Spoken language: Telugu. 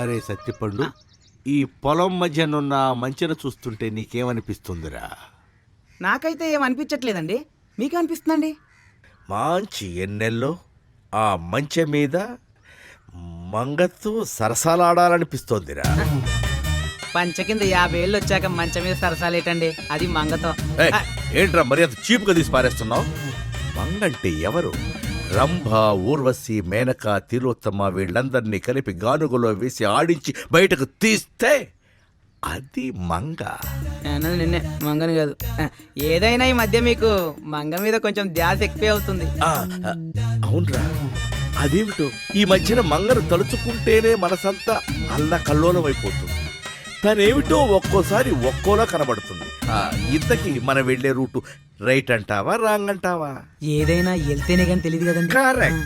అరే సత్యపండు, ఈ పొలం మధ్యనున్న మంచెన చూస్తుంటే నీకేమనిపిస్తుందిరా? నాకైతే ఏం అనిపించట్లేదండి, మీకేమనిపిస్తుందండి? మంచి ఎన్నెల్లో ఆ మంచె మీద మంగతో సరసాలాడాలనిపిస్తోందిరా. పంచ కింద 50 ఏళ్ళు వచ్చాక మంచం మీద సరసాలేటండి, అది మంగతో. ఏయ్, ఏంట్రా మరి అంత చీపుగా తీసి పారేస్తున్నావు? మంగంటే ఎవరు? రంభ, ఊర్వశి, మేనక, తిలోత్తమ వీళ్ళందరినీ కలిపి గానుగలో వేసి ఆడించి బయటకు తీస్తే అది మంగ. అన్నది నిన్నే, మంగని కాదు. ఏదైనా ఈ మధ్య మీకు మంగ మీద కొంచెం ధ్యాస ఎక్కువే అవుతుంది. అవునరా, అదేమిటో ఈ మధ్యన మంగను తలుచుకుంటేనే మనసంతా అల్ల కల్లోలం అయిపోతుంది. తనేమిటో ఒక్కోసారి ఒక్కోలా కనబడుతుంది. ఇంతకీ మనం వెళ్లే రూటు రైట్ అంటావా రాంగ్ అంటావా? ఏదైనా వెళ్తేనే కానీ తెలియదు కదండి. కరెక్ట్.